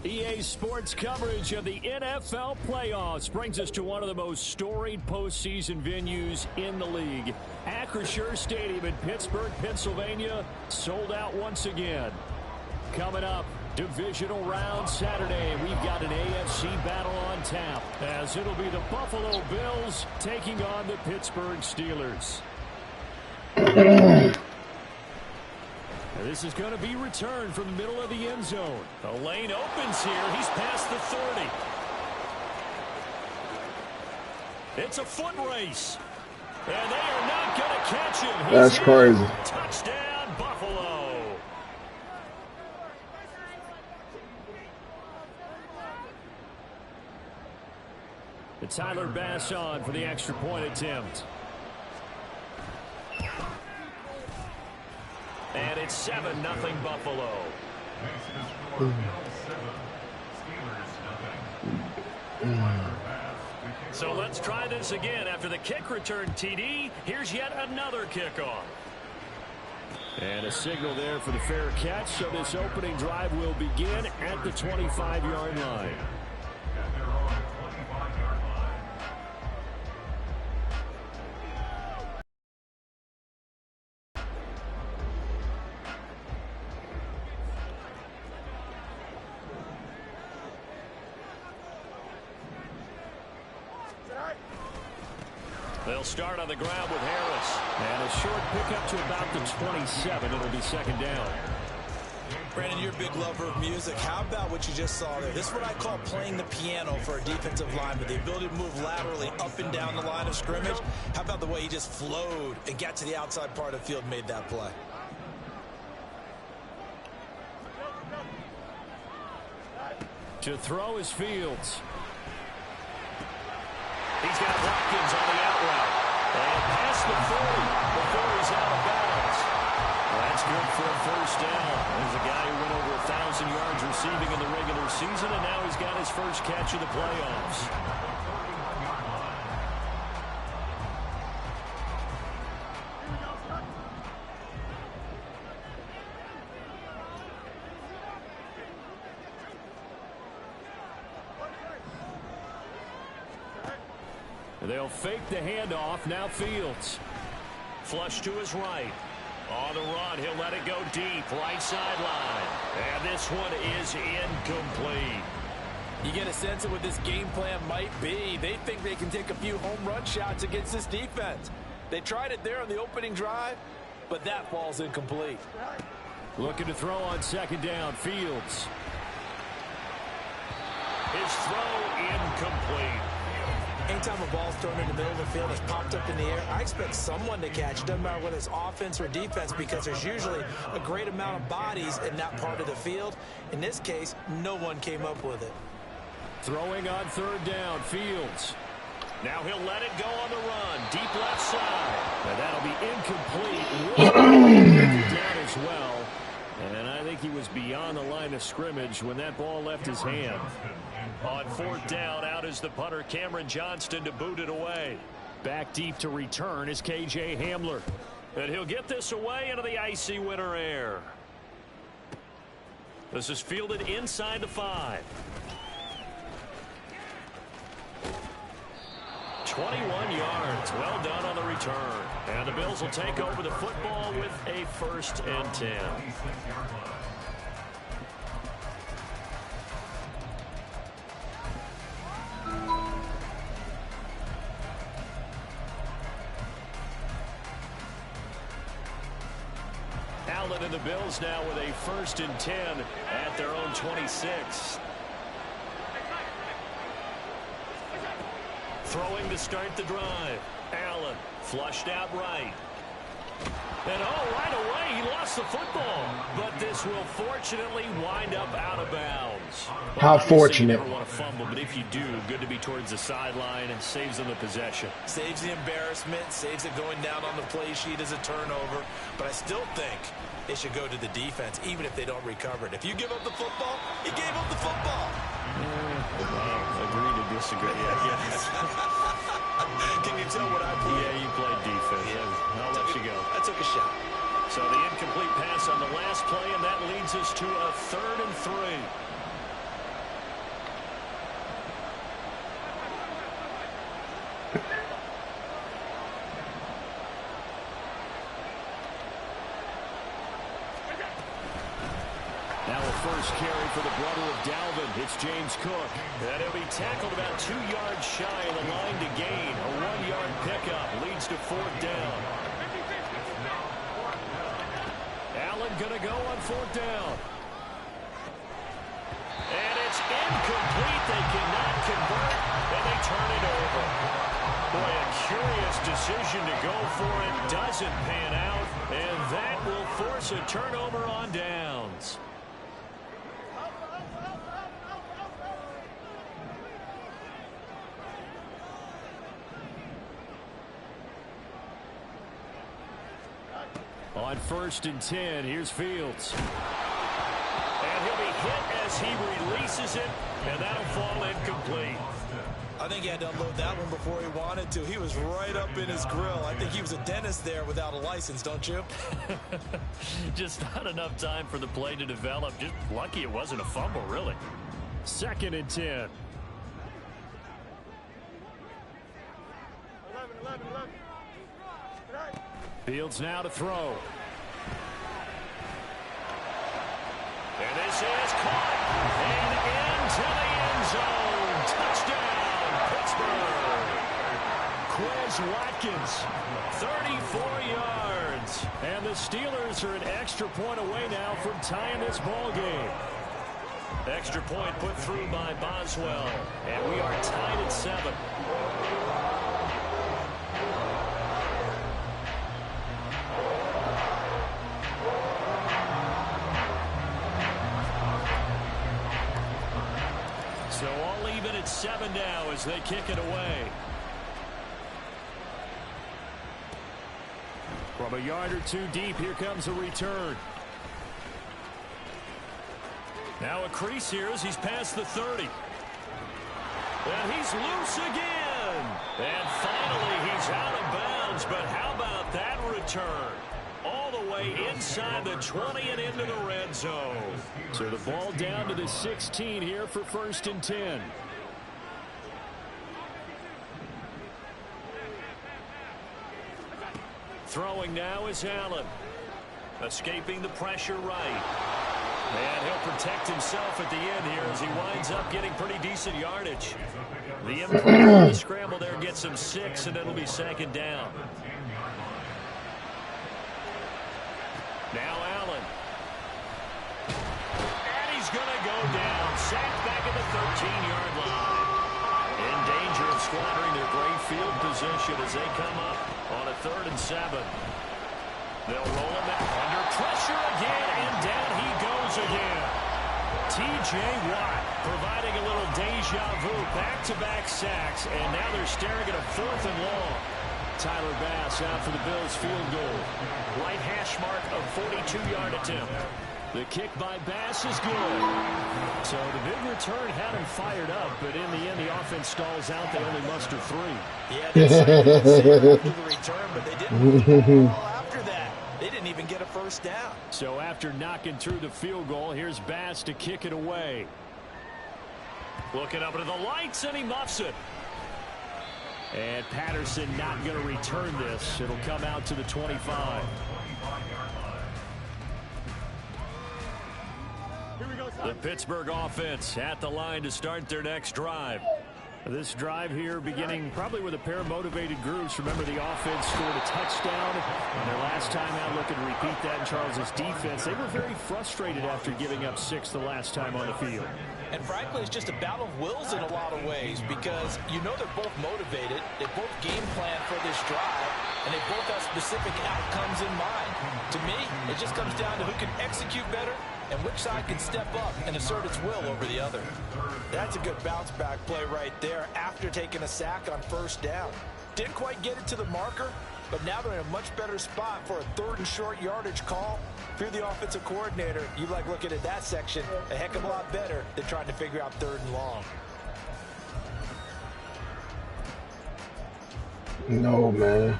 EA Sports coverage of the NFL playoffs brings us to one of the most storied postseason venues in the league. Acrisure Stadium in Pittsburgh, Pennsylvania, sold out once again. Coming up, divisional round Saturday, we've got an AFC battle on tap, as it'll be the Buffalo Bills taking on the Pittsburgh Steelers. This is going to be returned from the middle of the end zone. The lane opens here. He's past the 30. It's a foot race. And they are not going to catch him. That's crazy. Touchdown, Buffalo. The Tyler Bass on for the extra point attempt. And it's 7-0 Buffalo. So let's try this again. After the kick return TD, here's yet another kickoff. And a signal there for the fair catch. So this opening drive will begin at the 25-yard line. They'll start on the ground with Harris. And a short pickup to about the 27. It'll be second down. Brandon, you're a big lover of music. How about what you just saw there? This is what I call playing the piano for a defensive lineman. The ability to move laterally up and down the line of scrimmage. How about the way he just flowed and got to the outside part of the field and made that play? To throw is Fields. He's got Watkins on the out route. And past the 40 before he's out of bounds. Well, that's good for a first down. There's a guy who went over 1,000 yards receiving in the regular season, and now he's got his first catch of the playoffs. They'll fake the handoff. Now Fields. Flush to his right. On the run, he'll let it go deep. Right sideline. And this one is incomplete. You get a sense of what this game plan might be. They think they can take a few home run shots against this defense. They tried it there on the opening drive, but that falls incomplete. Looking to throw on second down. Fields. His throw incomplete. Anytime a ball's thrown in the middle of the field, it's popped up in the air, I expect someone to catch. It doesn't matter whether it's offense or defense, because there's usually a great amount of bodies in that part of the field. In this case, no one came up with it. Throwing on third down, Fields. Now he'll let it go on the run. Deep left side. And that'll be incomplete. Down as well. And I think he was beyond the line of scrimmage when that ball left his hand. On fourth down, out is the punter, Cameron Johnston, to boot it away. Back deep to return is K.J. Hamler. And he'll get this away into the icy winter air. This is fielded inside the 5. 21 yards. Well done on the return. And the Bills will take over the football with a 1st and 10. Allen and the Bills now with a 1st and 10 at their own 26. Throwing to start the drive. Allen flushed out right. And right away he lost the football. But this will fortunately wind up out of bounds. How fortunate. You never want to fumble, but if you do, good to be towards the sideline and saves them the possession. Saves the embarrassment, saves it going down on the play sheet as a turnover. But I still think it should go to the defense, even if they don't recover it. If you give up the football, you gave up the football. Agree to disagree. Can you tell what I played? Yeah, you played defense. Yeah. I'll let you go. I took a shot. So the incomplete pass on the last play, and that leads us to a 3rd and 3. Now a first carry for the brother of Dalvin. It's James Cook. And he'll be tackled about 2 yards shy of the line to gain. A 1-yard pickup leads to 4th down. Allen going to go on 4th down. And it's incomplete. They cannot convert, and they turn it over. Boy, a curious decision to go for it. Doesn't pan out, and that will force a turnover on downs. On 1st and 10, here's Fields. And he'll be hit as he releases it, and that'll fall incomplete. I think he had to unload that one before he wanted to. He was right up in his grill. I think he was a dentist there without a license, don't you? Just not enough time for the play to develop. Just lucky it wasn't a fumble, really. 2nd and 10. Fields now to throw. And this is caught. And into the end zone. Touchdown, Pittsburgh. Quez Watkins, 34 yards. And the Steelers are an extra point away now from tying this ball game. Extra point put through by Boswell. And we are tied at 7. So all even at 7 now as they kick it away. From a yard or 2 deep, here comes a return. Now a crease here as he's past the 30. And he's loose again. And finally he's out of bounds. But how about that return? All the way inside the 20 and into the red zone. So the ball down to the 16 here for 1st and 10. Throwing now is Allen. Escaping the pressure right. And he'll protect himself at the end here as he winds up getting pretty decent yardage. The impressive scramble there gets him 6, and it'll be 2nd down. Now Allen. And he's going to go down. Sacked back at the 13-yard line. In danger of squandering their great field position as they come up on a 3rd and 7. They'll roll him out under pressure again, and down he goes again. T.J. Watt providing a little deja vu, back-to-back sacks, and now they're staring at a 4th and long. Tyler Bass out for the Bills field goal. Right hash mark of 42-yard attempt. The kick by Bass is good. So the big return had him fired up, but in the end the offense stalls out. They only muster 3. Yeah, they after the return, but they didn't move the ball after that. They didn't even get a first down. So after knocking through the field goal, here's Bass to kick it away. Looking up into the lights, and he muffs it. And Patterson not going to return this. It'll come out to the 25. The Pittsburgh offense at the line to start their next drive. This drive here beginning probably with a pair of motivated groups. Remember, the offense scored a touchdown and their last time out, looking to repeat that in Charles' defense. They were very frustrated after giving up 6 the last time on the field. And frankly, it's just a battle of wills in a lot of ways, because you know they're both motivated, they both game plan for this drive, and they both have specific outcomes in mind. To me, it just comes down to who can execute better and which side can step up and assert its will over the other. That's a good bounce back play right there after taking a sack on 1st down. Didn't quite get it to the marker, but now they're in a much better spot for a 3rd and short yardage call. If you're the offensive coordinator, you like looking at that section a heck of a lot better than trying to figure out 3rd and long. No, man.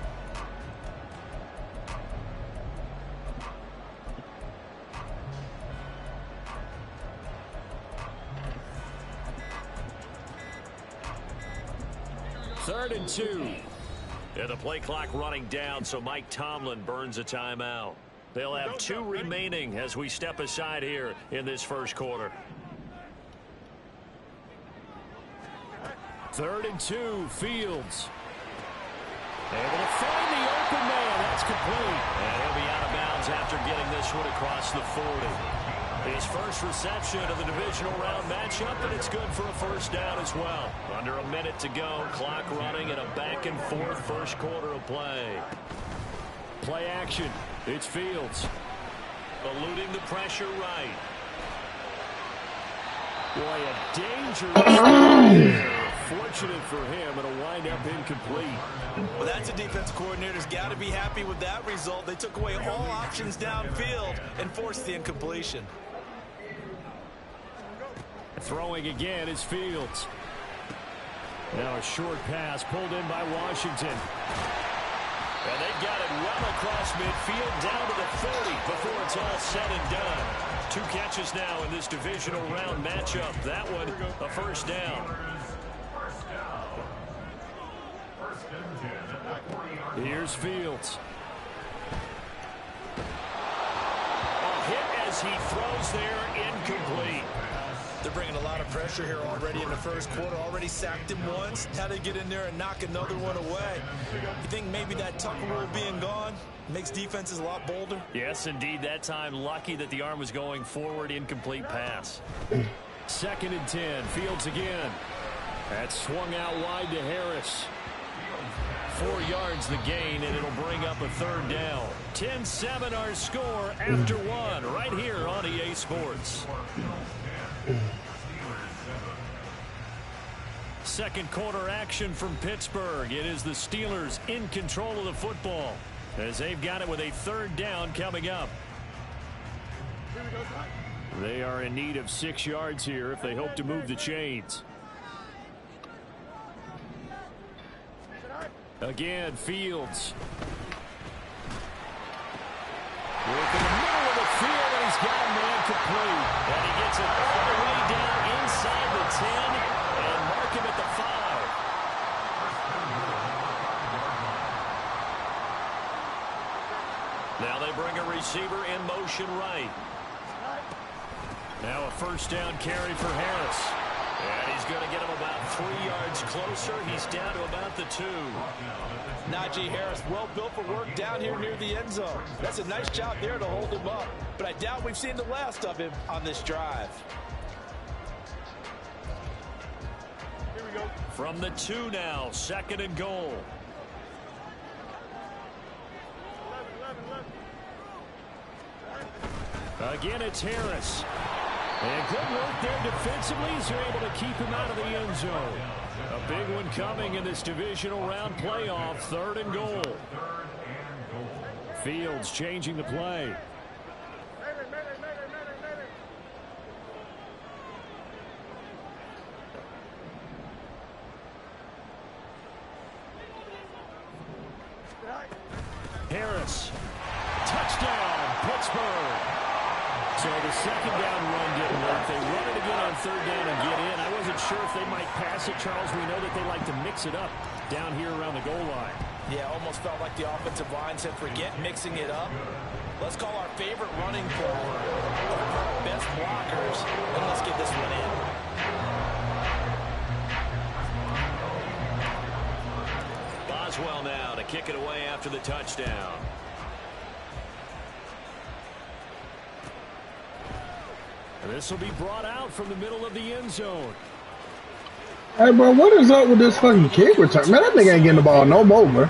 Third and 2. And the play clock running down, so Mike Tomlin burns a timeout. They'll have 2 remaining as we step aside here in this first quarter. 3rd and 2, Fields. Able to find the open man. That's complete. And he'll be out of bounds after getting this one across the 40. His first reception of the divisional round matchup, and it's good for a first down as well. Under a minute to go, clock running, and a back-and-forth first quarter of play. Play action. It's Fields. Eluding the pressure right. Boy, a dangerous Fortunate for him, it'll wind up incomplete. Well, that's a defense coordinator's got to be happy with that result. They took away all options downfield and forced the incompletion. Throwing again is Fields. Now a short pass pulled in by Washington. And they got it well across midfield down to the 30 before it's all said and done. 2 catches now in this divisional round matchup. That one a first down. Here's Fields. A hit as he throws there, incomplete. They're bringing a lot of pressure here already in the first quarter. Already sacked him once. Now they get in there and knock another one away. You think maybe that Tucker rule being gone makes defenses a lot bolder? Yes, indeed. That time, lucky that the arm was going forward. Incomplete pass. 2nd and 10. Fields again. That's swung out wide to Harris. 4 yards the gain, and it'll bring up a 3rd down. 10-7 our score after 1 right here on EA Sports. Second quarter action from Pittsburgh. It is the Steelers in control of the football as they've got it with a 3rd down coming up. They are in need of 6 yards here if they hope to move the chains. Again, Fields. Work in the middle of the field, and he's got a man complete. And he gets it all the way down inside the 10 and mark him at the 5. Now they bring a receiver in motion right. Now a first down carry for Harris. And he's going to get him about 3 yards closer. He's down to about the 2. Najee Harris, well built for work down here near the end zone. That's a nice job there to hold him up. But I doubt we've seen the last of him on this drive. From the 2 now, 2nd and goal. Again, it's Harris. And good work there defensively as they're able to keep him out of the end zone. A big one coming in this divisional round playoff, 3rd and goal. Fields changing the play. Harris. Touchdown, Pittsburgh. So the 2nd down run didn't work. They run it again on 3rd down and get in. I wasn't sure if they might pass it, Charles. We know that they like to mix it up down here around the goal line. Yeah, almost felt like the offensive line said, forget mixing it up. Let's call our favorite running forward, our best blockers, and let's get this one in. Boswell now to kick it away after the touchdown. And this will be brought out from the middle of the end zone. Hey, bro, what is up with this fucking kick return? Man, that nigga ain't getting the ball no more, bro.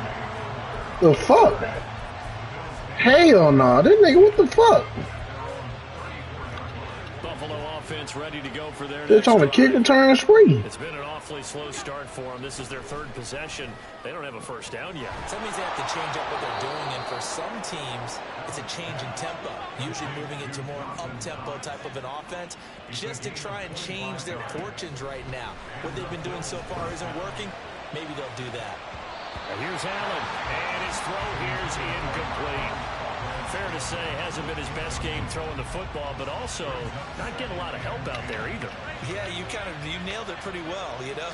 The fuck? Hell no. This nigga, what the fuck? Buffalo offense ready to go for their It's on a kick return spree. It's been an awfully slow start for them. This is their 3rd possession. They don't have a first down yet. That means they have to change up what they're doing, and for some teams, it's a change in tempo, usually moving into more up-tempo type of an offense, just to try and change their fortunes right now. What they've been doing so far isn't working. Maybe they'll do that. And here's Allen, and his throw here's incomplete. Fair to say, hasn't been his best game throwing the football, but also not getting a lot of help out there either. Yeah, you nailed it pretty well, you know.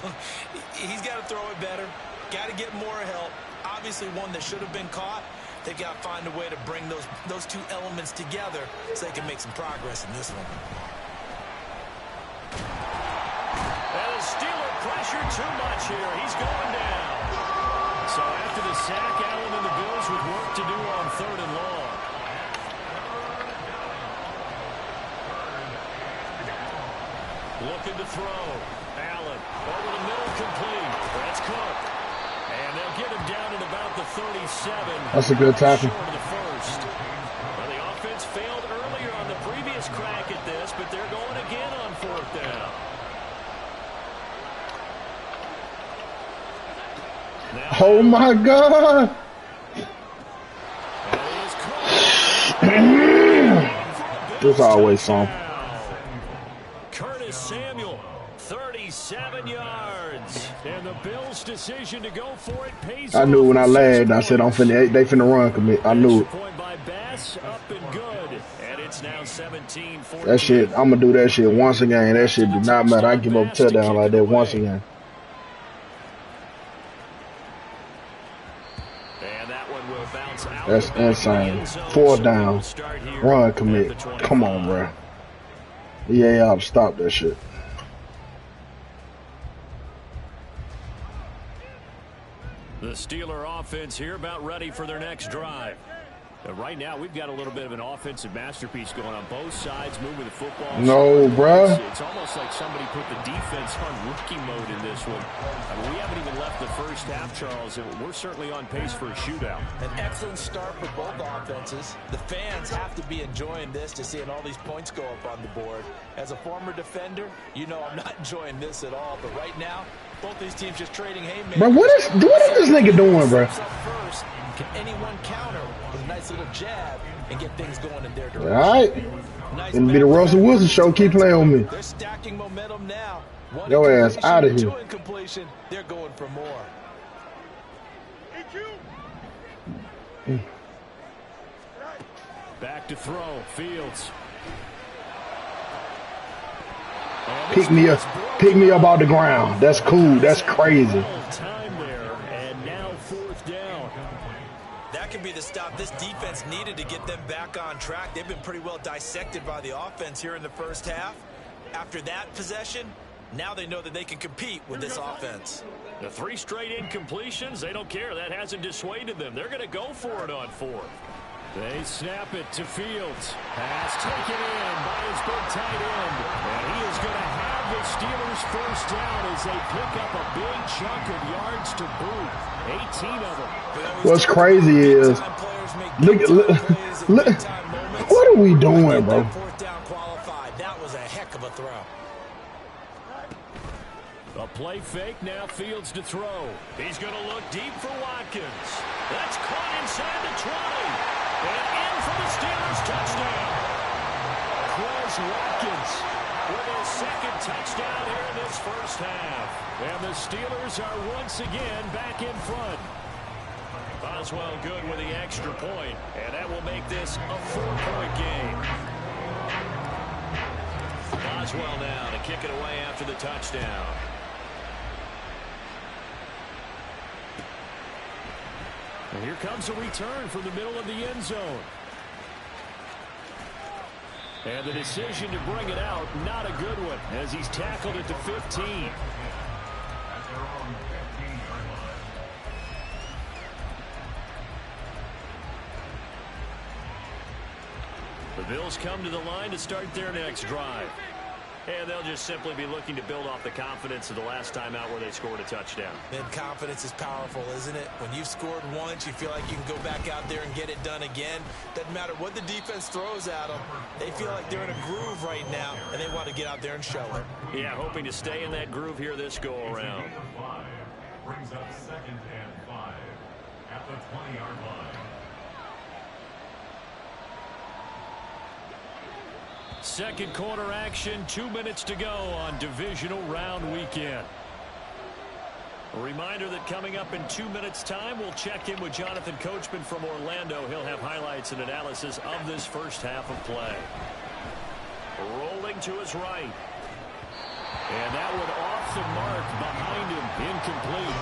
He's got to throw it better, got to get more help. Obviously one that should have been caught. They've got to find a way to bring those 2 elements together so they can make some progress in this one. And the Steeler pressure too much here. He's going down. So after the sack, Allen and the Bills with work to do on 3rd and long. Looking to throw. Allen over the middle, complete. That's Cook. And they'll get him down at about the 37. That's a good tackle. Short of the 1st. Well, the offense failed earlier on the previous crack at this, but they're going again on 4th down. Now, Oh my God. There's always some. Curtis Samuel, 37 yards. And the Bills' decision to go for it pays. I knew when I lagged, I said they finna run commit. I knew it. Point by Bass, up and good. And it's now 17-14. That shit, I'm gonna do that shit once again. That shit do not matter. I give up a touchdown like that once again. And that one will bounce out. That's insane. 4th down. Run commit. Come on, bro. Yeah, I'll stop that shit. The Steeler offense here about ready for their next drive. Right now, we've got a little bit of an offensive masterpiece going on both sides, moving the football. No, bruh. It's almost like somebody put the defense on rookie mode in this one. I mean, we haven't even left the first half, Charles, and we're certainly on pace for a shootout. An excellent start for both offenses. The fans have to be enjoying this to seeing all these points go up on the board. As a former defender, you know I'm not enjoying this at all. But right now, both these teams just trading haymakers. Bro, what is this nigga doing, bro? First, can anyone counter with a nice little jab and get things going in their direction? All right. It'll be the Russell Wilson show. Keep playing with me. They're stacking momentum now. Your ass out of here. They're going for more. Back to throw. Fields. Pick me up off the ground. That's cool. That's crazy. Time there, and now 4th down. That could be the stop this defense needed to get them back on track. They've been pretty well dissected by the offense here in the first half. After that possession, now they know that they can compete with this offense. The 3 straight incompletions, they don't care. That hasn't dissuaded them. They're going to go for it on 4th. They snap it to Fields. Pass taken in by his big tight end. And he is going to have the Steelers first down as they pick up a big chunk of yards to boot. 18 of them. What's crazy is, look, what are we doing, bro? Fourth down qualified. That was a heck of a throw. A play fake, now Fields to throw. He's going to look deep for Watkins. That's caught inside the 20. And in for the Steelers touchdown. Quez Watkins with his second touchdown here in this first half. And the Steelers are once again back in front. Boswell good with the extra point, and that will make this a 4-point game. Boswell now to kick it away after the touchdown. And here comes a return from the middle of the end zone. And the decision to bring it out, not a good one, as he's tackled at the 15. The Bills come to the line to start their next drive. And they'll just simply be looking to build off the confidence of the last time out where they scored a touchdown. And confidence is powerful, isn't it? When you've scored once, you feel like you can go back out there and get it done again. Doesn't matter what the defense throws at them. They feel like they're in a groove right now, and they want to get out there and show it. Yeah, hoping to stay in that groove here this go-around. Brings up 2nd and 5 at the 20-yard line. Second quarter action, 2 minutes to go on divisional round weekend. A reminder that coming up in 2 minutes' time, we'll check in with Jonathan Coachman from Orlando. He'll have highlights and analysis of this first half of play. Rolling to his right. And that one off the mark behind him, incomplete.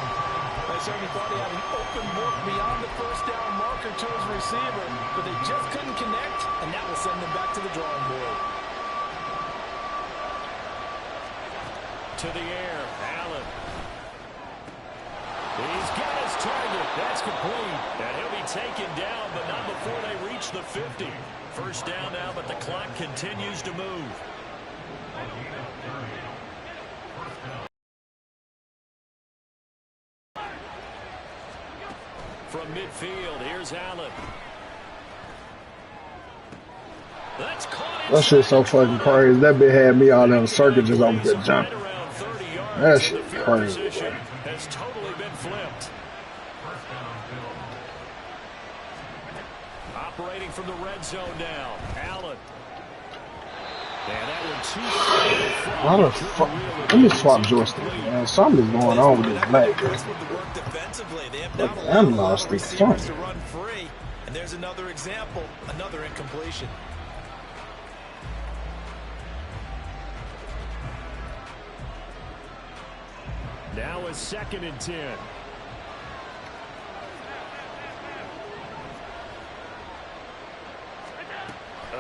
They certainly thought he had an open look beyond the first down marker to his receiver, but they just couldn't connect, and that will send them back to the drawing board. To the air, Allen. He's got his target. That's complete. And he'll be taken down, but not before they reach the 50. First down now, but the clock continues to move. From midfield, here's Allen. That's caught. That shit's so fucking crazy. That bit had me all in a circuit just over the jump. That shit crazy. Has totally been flipped. Operating from the red zone now, Allen. And that one too. Why the fuck? Let me swap joystick, man. Something's going on with this black girl. Like, I'm lost in fun. And there's another example, another incompletion. Now a 2nd and 10.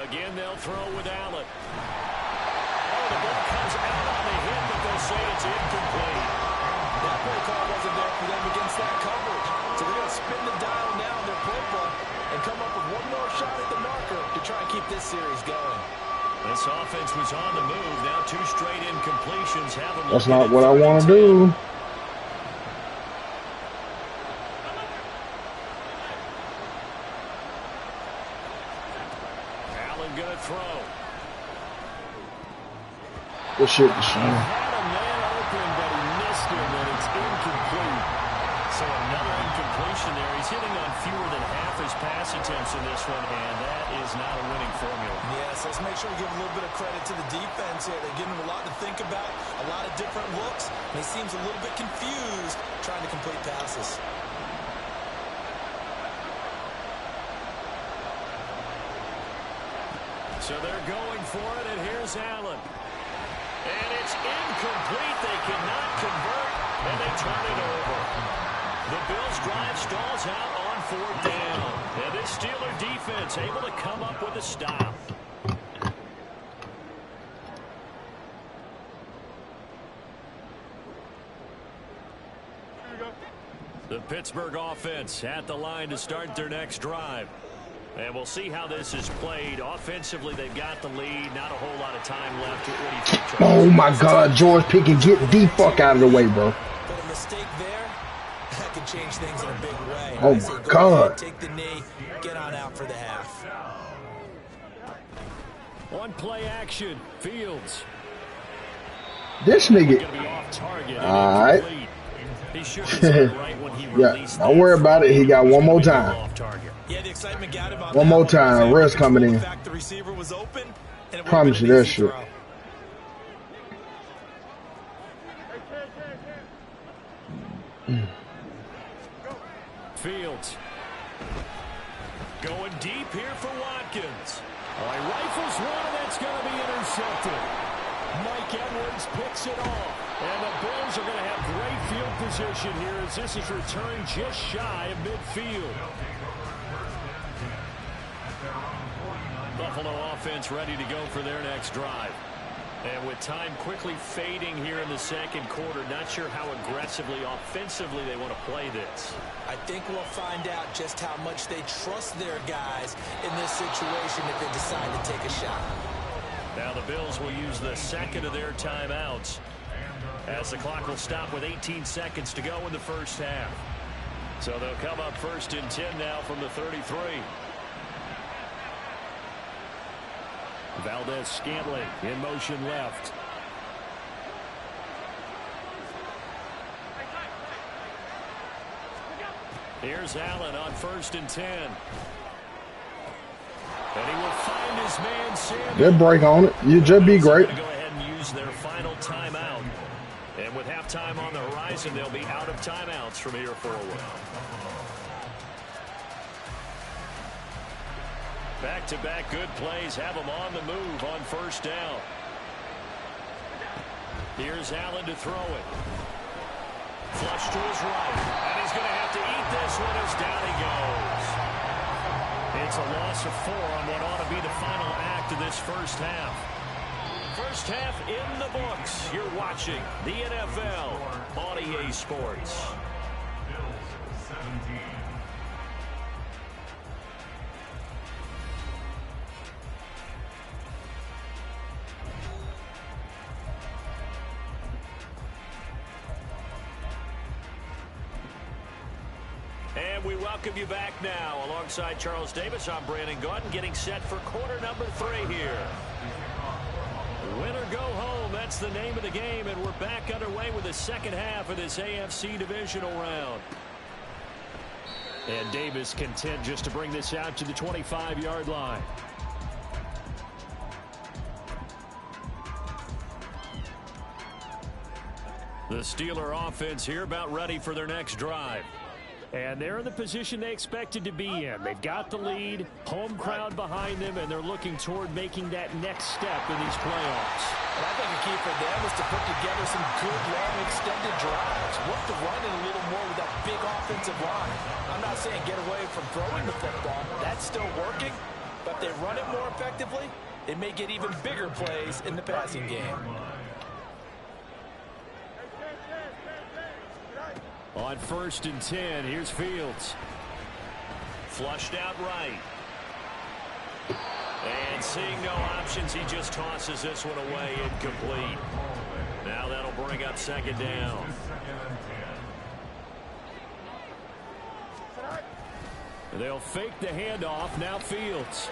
Again, they'll throw with Allen. Oh, the ball comes out on the hit, but they'll say it's incomplete. That play call wasn't there for them against that coverage. So they're going to spin the dial now in their playbook and come up with one more shot at the marker to try and keep this series going. This offense was on the move. Now 2 straight incompletions have them. That's not what I want to do. Allen gonna throw. This shit is shame. Had a man open, but he missed him, and it's incomplete. So another incompletion there. He's hitting on fewer than half his pass attempts in this one, and that is not a winning formula. Yes, let's make sure we give a little bit of credit to the defense here. They're giving him a lot to think about, a lot of different looks, and he seems a little bit confused trying to complete passes. So they're going for it, and here's Allen. And it's incomplete. They cannot convert, and they turn it over. The Bills' drive stalls out on 4th down. And this Steeler defense able to come up with a stop. The Pittsburgh offense at the line to start their next drive. And we'll see how this is played. Offensively, they've got the lead. Not a whole lot of time left. What do you think, Charles? Oh, my God. George Pickens, get the fuck out of the way, bro. But a mistake there, that could change things in a big way. Oh, my God. Ahead, take the knee, get on out for the half. On play action, Fields. This nigga. All right. Yeah, don't worry about it. He got one more time. Yeah, the excitement got him on one more time. Rest coming in. The receiver was open, and it promise you that shit. Fields going deep here for Watkins. Oh, he rifles one, and that's going to be intercepted. Mike Edwards picks it off. And the Bills are going to have great field position here as this is returned just shy of midfield. Buffalo offense ready to go for their next drive. And with time quickly fading here in the second quarter, not sure how aggressively, offensively they want to play this. I think we'll find out just how much they trust their guys in this situation if they decide to take a shot. Now the Bills will use the second of their timeouts as the clock will stop with 18 seconds to go in the first half. So they'll come up 1st and 10 now from the 33. Valdez-Scantling in motion left. Here's Allen on 1st and 10. And he will find his man Sanders. Good break on it. You just be great. Go ahead and use their final timeout. And with halftime on the horizon, they'll be out of timeouts from here forward. Back-to-back good plays have them on the move on 1st down. Here's Allen to throw it. Flush to his right. And he's going to have to eat this one as down he goes. It's a loss of 4 on what ought to be the final act of this first half. First half in the books. You're watching the NFL on EA Sports. Bills 17. And we welcome you back now. Alongside Charles Davis, I'm Brandon Gaudin, getting set for quarter number 3 here. Win or go home, that's the name of the game, and we're back underway with the second half of this AFC divisional round. And Davis content just to bring this out to the 25-yard line. The Steeler offense here about ready for their next drive. And they're in the position they expected to be in. They've got the lead, home crowd behind them, and they're looking toward making that next step in these playoffs. And I think a key for them is to put together some good, long, extended drives. Work the run in a little more with that big offensive line. I'm not saying get away from throwing the football. That's still working. But if they run it more effectively, they may get even bigger plays in the passing game. On 1st and 10, here's Fields. Flushed out right. And seeing no options, he just tosses this one away incomplete. Now that'll bring up 2nd down. They'll fake the handoff. Now Fields.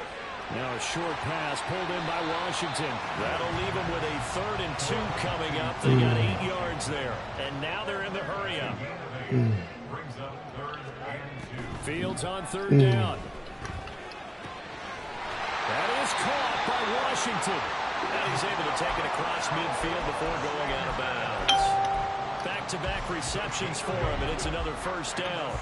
Now a short pass pulled in by Washington. That'll leave them with a 3rd and 2 coming up. They got 8 yards there. And now they're in the hurry-up. Fields on 3rd down. That is caught by Washington. And he's able to take it across midfield before going out of bounds. Back-to-back receptions for him, and it's another 1st down.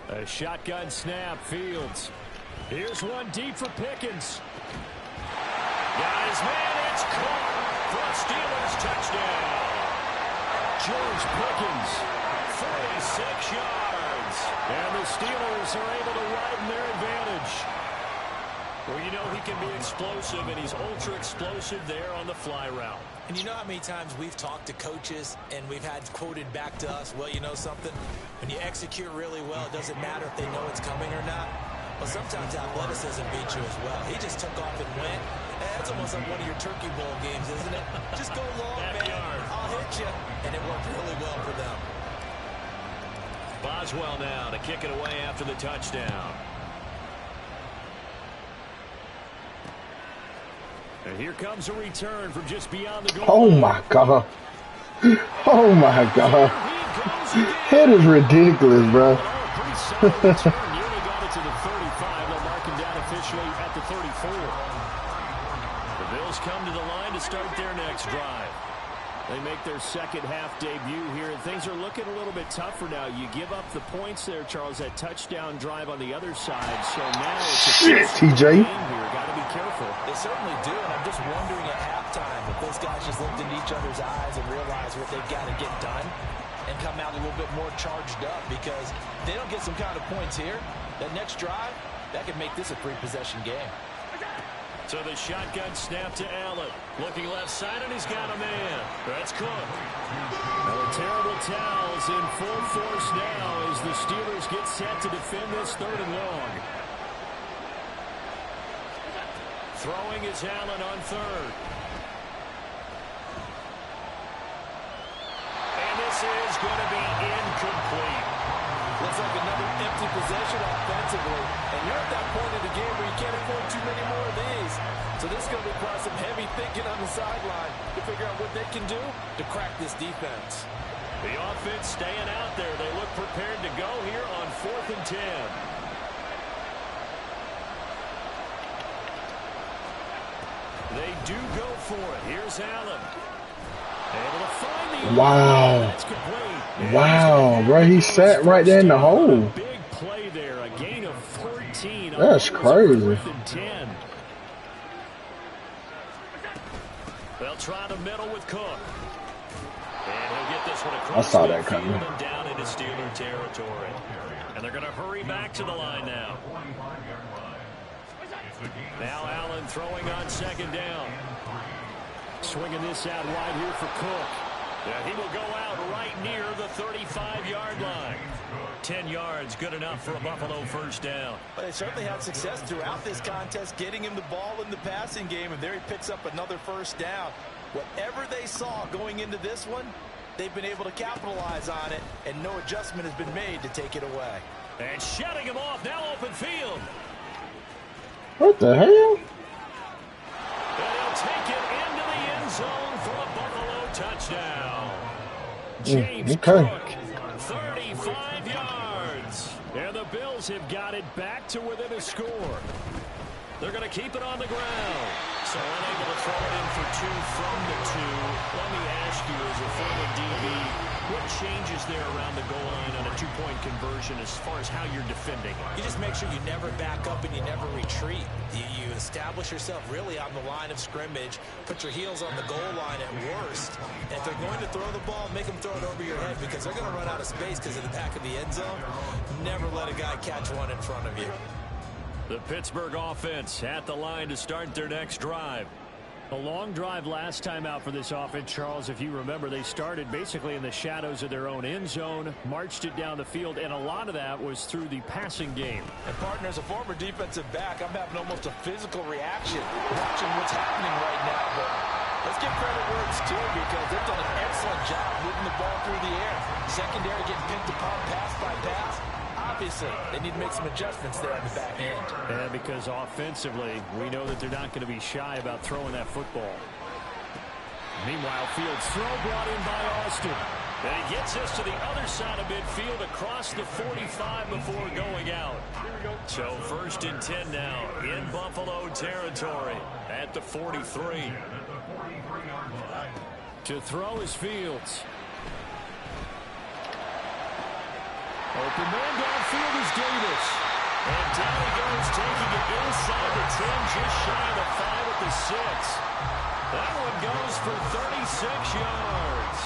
A shotgun snap, Fields. Here's one deep for Pickens. Got his man, it's caught for a Steelers touchdown. George Pickens, 46 yards. And the Steelers are able to widen their advantage. Well, you know he can be explosive, and he's ultra explosive there on the fly route. And you know how many times we've talked to coaches and we've had quoted back to us, well, you know something? When you execute really well, it doesn't matter if they know it's coming or not. Well, sometimes athleticism beats you as well. He just took off and went. That's almost like one of your Turkey Bowl games, isn't it? Just go long, man. I'll hit you. And it worked really well for them. Boswell now to kick it away after the touchdown. And here comes a return from just beyond the goal. Oh, my God. Oh, my God. That is ridiculous, bro. Nearly got it to the 35. They'll mark him down officially at the 34. The Bills come to the line to start their next drive. They make their second half debut here, and things are looking a little bit tougher now. You give up the points there, Charles, that touchdown drive on the other side. So now it's a shit, TJ. Got to be careful. They certainly do, and I'm just wondering at halftime if those guys just looked into each other's eyes and realized what they've got to get done and come out a little bit more charged up, because if they don't get some kind of points here, that next drive, that could make this a three-possession game. So the shotgun snap to Allen. Looking left side, and he's got a man. That's Cook. Now the terrible towels in full force now as the Steelers get set to defend this 3rd and long. Throwing is Allen on 3rd. And this is going to be incomplete. Looks like another empty possession offensively. And you're at that point in the game where you can't afford too many more of these. So this is going to require some heavy thinking on the sideline to figure out what they can do to crack this defense. The offense staying out there. They look prepared to go here on 4th and 10. They do go for it. Here's Allen. Able to find the wow. That's complete. Wow, bro. He sat right there in the hole. Big play there. A gain of 14. That's crazy. 10. They'll try the middle with Cook. And he'll get this one across. I saw that coming. And down into Steeler territory. And they're going to hurry back to the line now. Now Allen throwing on 2nd down. Swinging this out wide here for Cook. Yeah, he will go out right near the 35-yard line. 10 yards, good enough for a Buffalo 1st down. But they certainly had success throughout this contest, getting him the ball in the passing game, and there he picks up another 1st down. Whatever they saw going into this one, they've been able to capitalize on it, and no adjustment has been made to take it away. And shutting him off, now open field. What the hell? And he'll take it into the end zone for a Buffalo touchdown. James Cook, 35 yards. And the Bills have got it back to within a score. They're going to keep it on the ground. So unable to throw it in for 2 from the 2. Let me ask you, as a former DB, what changes there around the goal line on a 2-point conversion as far as how you're defending? You just make sure you never back up and you never retreat. You establish yourself really on the line of scrimmage, put your heels on the goal line at worst. And if they're going to throw the ball, make them throw it over your head, because they're going to run out of space because of the back of the end zone. Never let a guy catch one in front of you. The Pittsburgh offense at the line to start their next drive. A long drive last time out for this offense, Charles. If you remember, they started basically in the shadows of their own end zone, marched it down the field, and a lot of that was through the passing game. And partner, as a former defensive back, I'm having almost a physical reaction watching what's happening right now. But let's give credit where it's due, because they've done an excellent job moving the ball through the air. Secondary getting picked apart pass by pass. Obviously, they need to make some adjustments there on the back end. Yeah, because offensively, we know that they're not going to be shy about throwing that football. Meanwhile, Fields throw brought in by Austin. And he gets us to the other side of midfield across the 45 before going out. So 1st and 10 now in Buffalo territory at the 43. To throw is Fields. Open man downfield is Davis. And down he goes, taking it inside the 10, just shy of the 5 at the 6. That one goes for 36 yards.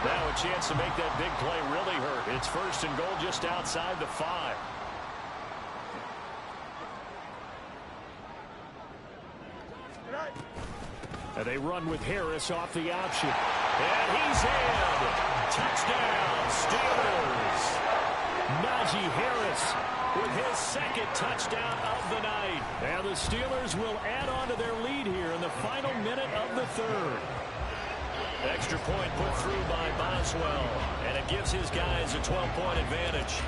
Now a chance to make that big play really hurt. It's 1st and goal just outside the 5. They run with Harris off the option. And he's in. Touchdown, Steelers. Najee Harris with his second touchdown of the night. And the Steelers will add on to their lead here in the final minute of the third. Extra point put through by Boswell. And it gives his guys a 12-point advantage.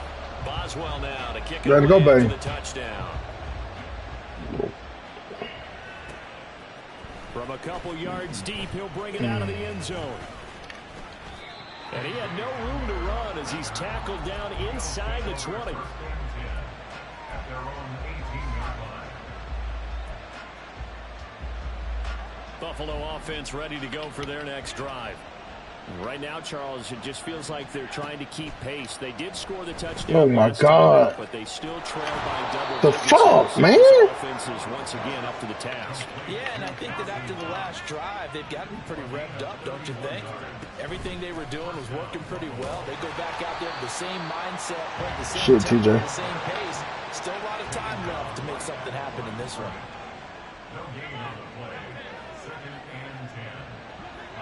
Boswell now to kick it away for the touchdown. From a couple yards deep, he'll bring it out of the end zone. And he had no room to run as he's tackled down inside the 20. Buffalo offense ready to go for their next drive. Right now, Charles, it just feels like they're trying to keep pace. They did score the touchdown. Oh my God! But they still trail by double. The fuck, man! Offense is once again up to the task. Yeah, and I think that after the last drive, they've gotten pretty revved up, don't you think? Everything they were doing was working pretty well. They go back out there with the same mindset, playing the same tempo, the same pace. Still a lot of time left to make something happen in this one. No gain on the play. 2nd and 10.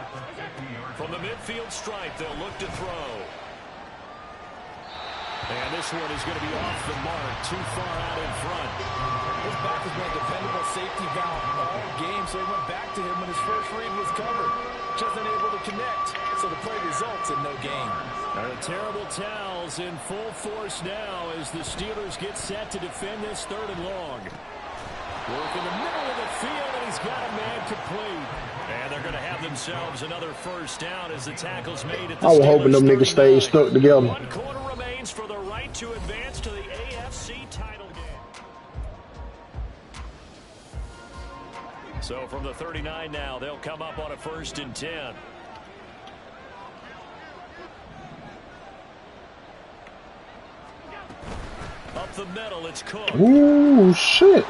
At the 50-yard From the midfield stripe, they'll look to throw. And this one is going to be off the mark, too far out in front. His back has been a dependable safety valve all game, so he went back to him when his first read was covered. Just unable to connect, so the play results in no gain. And the terrible towels in full force now as the Steelers get set to defend this 3rd and long. Work in the middle of the field, and he's got a man complete. And they're going to have themselves another first down as the tackle's made at the I was hoping them niggas stayed stuck together. 1 quarter remains for the right to advance to the AFC title game. So from the 39 now, they'll come up on a 1st and 10. Up the middle, it's Cook. Ooh, shit.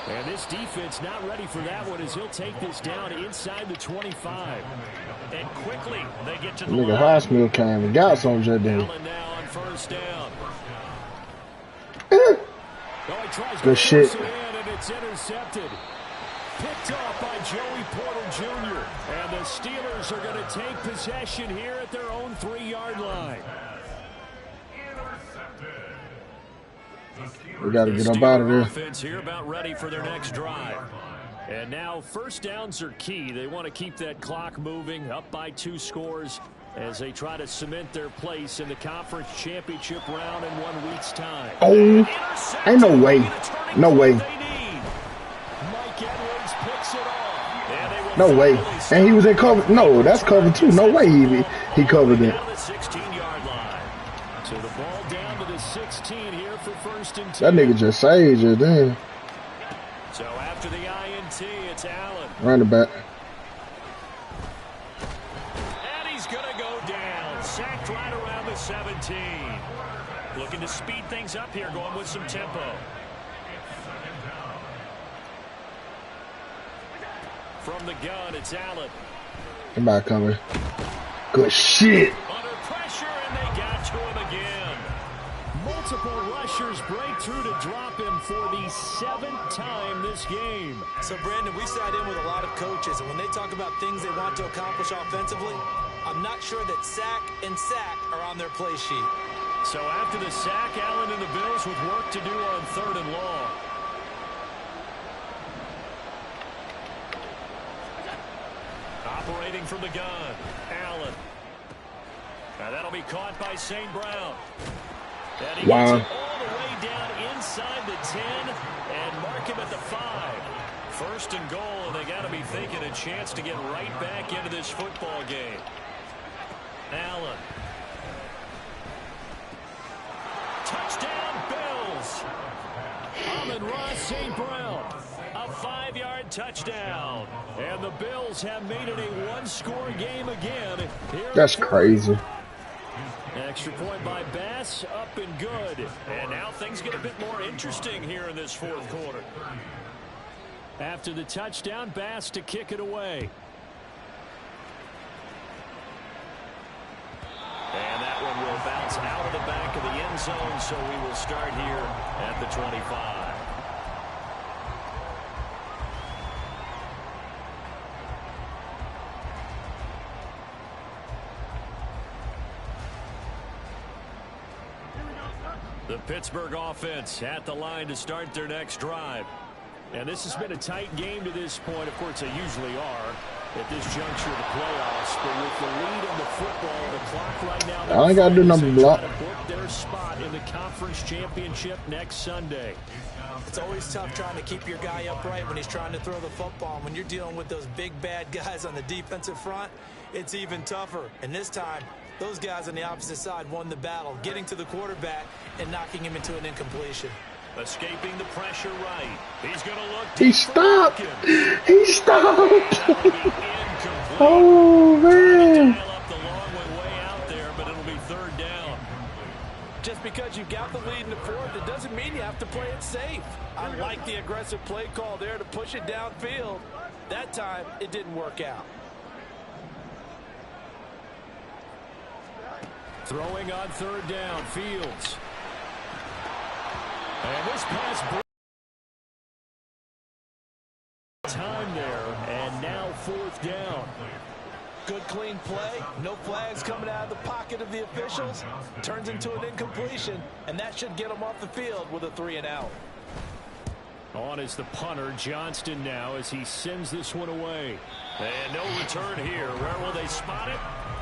And this defense not ready for that one as he'll take this down inside the 25. And quickly, they get to the nigga hospital came and got some just then. Allen now on 1st down. Good shit. And it's intercepted. Picked off by Joey Porter Jr. And the Steelers are going to take possession here at their own 3-yard line. We got to get up out of there. Offense here about ready for their next drive. And now 1st downs are key. They want to keep that clock moving, up by 2 scores as they try to cement their place in the conference championship round in 1 week's time. Oh, ain't no way. No way. No way. And he was in cover. No, that's cover 2. No way he covered it. So the ball down to the 16 here for 1st and 10. That nigga just saved you, damn. So after the INT, it's Allen. Running back. And he's going to go down. Sacked right around the 17. Looking to speed things up here, going with some tempo. From the gun, it's Allen. Come back, cover. Good shit. Under pressure, and they got to him again. Multiple rushers break through to drop him for the 7th time this game. So, Brandon, we sat in with a lot of coaches, and when they talk about things they want to accomplish offensively, I'm not sure that sack and sack are on their play sheet. So after the sack, Allen and the Bills with work to do on 3rd and long. Operating from the gun, Allen. Now that'll be caught by St. Brown. And he gets it all the way down inside the 10 and mark him at the 5. 1st and goal, and they got to be thinking a chance to get right back into this football game. Allen. Touchdown, Bills. Amon-Ra St. Brown. A 5-yard touchdown. And the Bills have made it a 1-score game again. That's crazy. Extra point by Bass, up and good. And now things get a bit more interesting here in this 4th quarter. After the touchdown, Bass to kick it away. And that one will bounce out of the back of the end zone, so we will start here at the 25. The Pittsburgh offense at the line to start their next drive. And this has been a tight game to this point. Of course, they usually are at this juncture of the playoffs. But with the lead in the football, the clock right now, I ain't got to do nothing block. To book their spot in the conference championship next Sunday. It's always tough trying to keep your guy upright when he's trying to throw the football. And when you're dealing with those big, bad guys on the defensive front, it's even tougher. And this time, those guys on the opposite side won the battle, getting to the quarterback and knocking him into an incompletion. Escaping the pressure right. He's going to look. He stopped. He stopped. Oh, man. Up the long way out there, but it'll be third down. Just because you've got the lead in the fourth, it doesn't mean you have to play it safe. I like the aggressive play call there to push it downfield. That time, it didn't work out. Throwing on third down, Fields. And this pass time there, and now fourth down. Good clean play, no flags coming out of the pocket of the officials. Turns into an incompletion, and that should get them off the field with a 3-and-out. On is the punter, Johnston now, as he sends this one away. And no return here. Where will they spot it?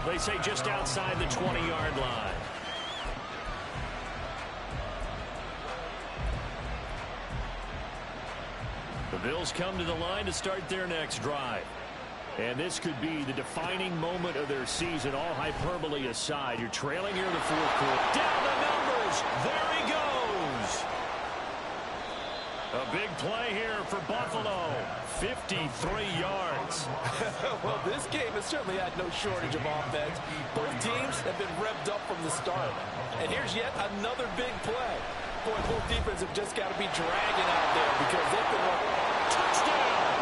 They say just outside the 20-yard line. The Bills come to the line to start their next drive. And this could be the defining moment of their season, all hyperbole aside. You're trailing here in the fourth quarter. Down the numbers. There he goes. A big play here for Buffalo. 53 yards. Well, this game has certainly had no shortage of offense. Both teams have been revved up from the start. And here's yet another big play. Boy, both defenses have just got to be dragging out there because they've been running. Touchdown!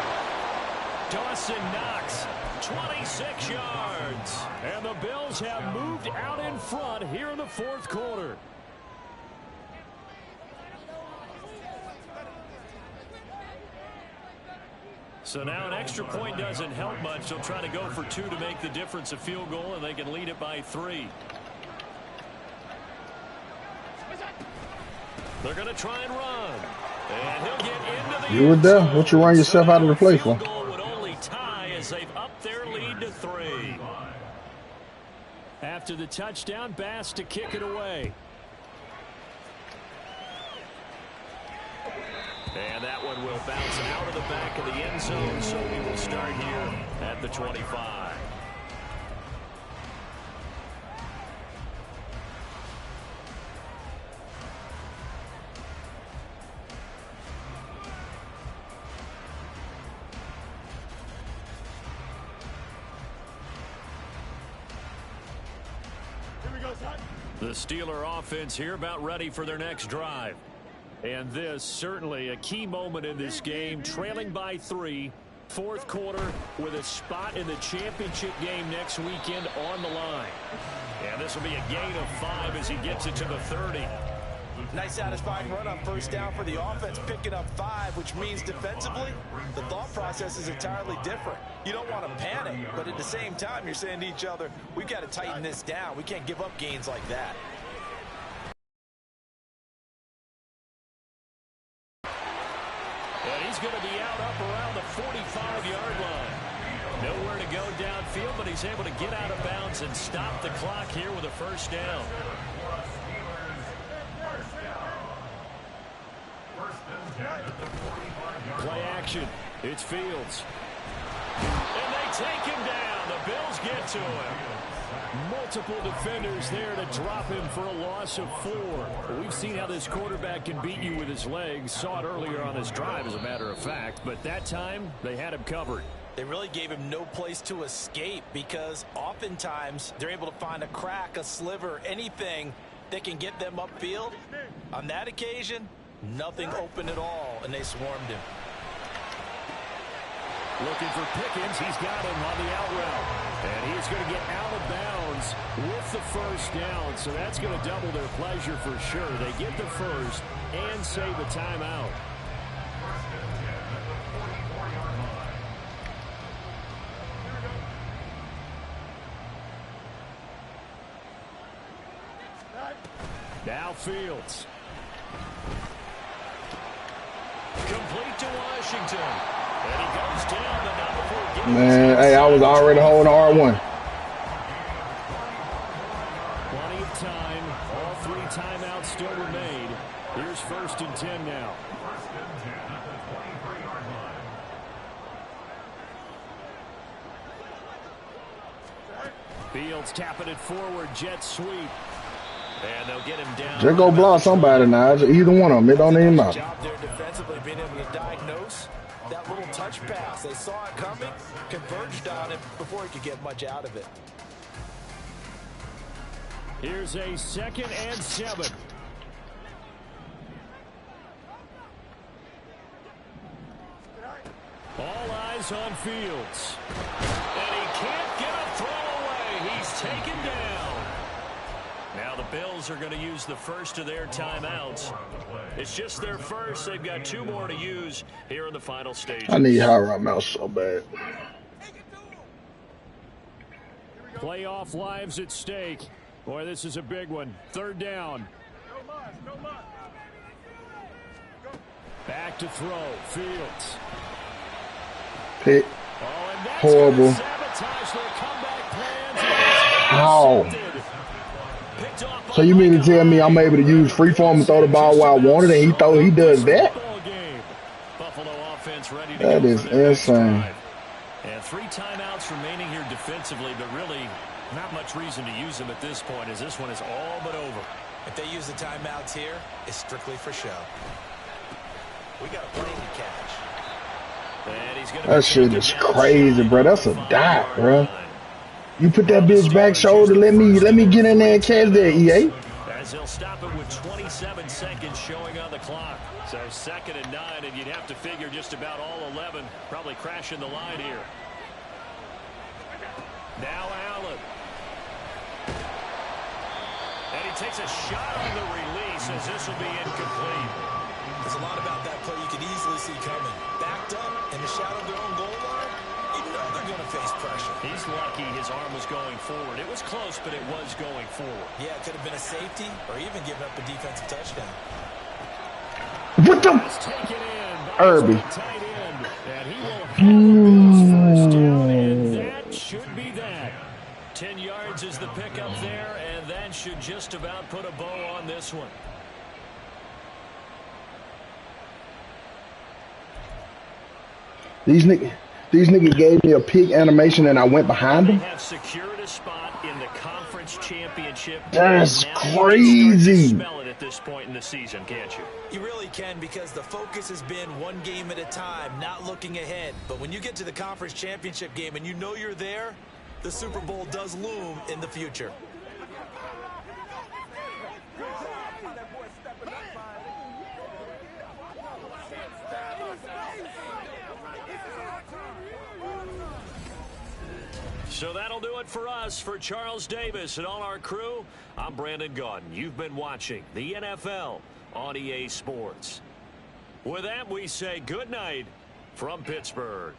Dawson Knox, 26 yards. And the Bills have moved out in front here in the fourth quarter. So now an extra point doesn't help much. They'll try to go for two to make the difference a field goal, and they can lead it by 3. They're going to try and run. And he'll get into the You were there. What you run yourself out of the play for? Field goal would only tie as they've upped their lead to 3. After the touchdown, Bass to kick it away. And that one will bounce out of the back of the end zone, so we will start here at the 25. The Steeler offense here about ready for their next drive. And this certainly a key moment in this game, trailing by 3, fourth quarter with a spot in the championship game next weekend on the line. And this will be a gain of 5 as he gets it to the 30. Nice satisfying run on first down for the offense, picking up 5, which means defensively, the thought process is entirely different. You don't want to panic, but at the same time, you're saying to each other, we've got to tighten this down. We can't give up gains like that. And he's going to be out up around the 45-yard line. Nowhere to go downfield, but he's able to get out of bounds and stop the clock here with a first down. Play action. It's Fields. And they take him down. The Bills get to him. Multiple defenders there to drop him for a loss of 4. We've seen how this quarterback can beat you with his legs. Saw it earlier on this drive, as a matter of fact. But that time, they had him covered. They really gave him no place to escape because oftentimes they're able to find a crack, a sliver, anything that can get them upfield. On that occasion, nothing open at all, and they swarmed him. Looking for Pickens. He's got him on the out route. And he's going to get out of bounds with the first down. So that's going to double their pleasure for sure. They get the first and save a timeout. Now Fields. Complete to Washington. And he goes down, but not before getting Man, hey, I was already holding R1. Plenty of time. All 3 timeouts still remain. Here's 1st and 10 now. Fields tapping it forward. Jet sweep. And they'll get him down. Just go block somebody now. Either one of them. It don't even matter. Job there defensively, being able to diagnose that little touch pass. They saw it coming, converged on it before he could get much out of it. Here's a 2nd and 7. All eyes on Fields. And he can't get a throw away. He's taken down. Now the Bills are going to use the first of their timeouts. It's just their first. They've got 2 more to use here in the final stage. I need high right mouse so bad. Playoff lives at stake. Boy, this is a big one. 3rd down. Back to throw. Fields. Pick. Oh, and that's Horrible. sabotage their comeback plans. How? Picked off So you mean to tell me I'm able to use freeform and throw the ball where I want it, and he does that? Buffalo offense ready to That go is for their next insane. drive. And 3 timeouts remaining here defensively, but really not much reason to use them at this point, as this one is all but over. If they use the timeouts here, it's strictly for show. We got a plane to catch. And he's gonna That shit is crazy, bro. That's a dot, bro. You put that bitch back shoulder. Let me get in there and catch that, EA. As they'll stop it with 27 seconds showing on the clock. So 2nd and 9, and you'd have to figure just about all 11 probably crashing the line here. Now Allen. And he takes a shot on the release as this will be incomplete. There's a lot about that play you could easily see coming. Backed up in the shadow of their own goal line, you know they're going to face pressure. He's lucky his arm was going forward. It was close, but it was going forward. Yeah, it could have been a safety or even given up a defensive touchdown. What the? It's taken in by Irby. his tight end. And he will have first down, and that should be that. 10 yards is the pickup there, and that should just about put a bow on this one. These niggas gave me a pig animation and I went behind They them. have secured a spot in the conference championship. That's Now crazy. You can start to smell it at this point in the season, can't you? You really can, because the focus has been one game at a time, not looking ahead. But when you get to the conference championship game and you know you're there, the Super Bowl does loom in the future. So that'll do it for us. For Charles Davis and all our crew, I'm Brandon Gaudin. You've been watching the NFL on EA Sports. With that, we say good night from Pittsburgh.